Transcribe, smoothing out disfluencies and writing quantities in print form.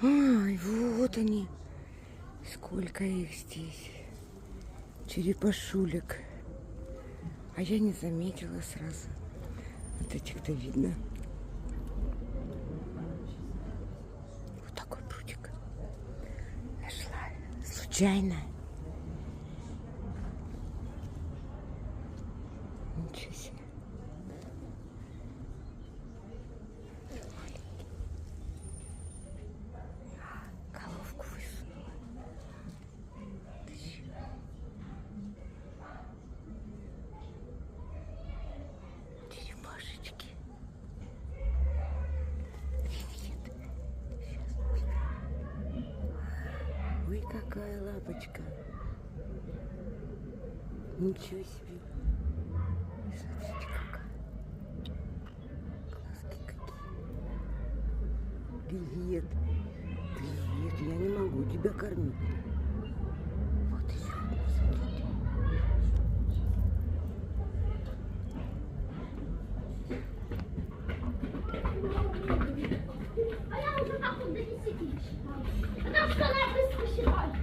Ай, вот они. Сколько их здесь. Черепашулек. А я не заметила сразу. Вот этих-то видно. Вот такой прутик. Нашла. Случайно. Ничего себе. Головку высунула. Черепашечки. Привет. Сейчас. Ой, какая лапочка. Ничего себе. Смотрите, какая. Глазки какие. Привет. Привет. Я не могу тебя кормить. Вот еще одна, смотрите. А я уже так вот до 10. Она в штанах и спасибо.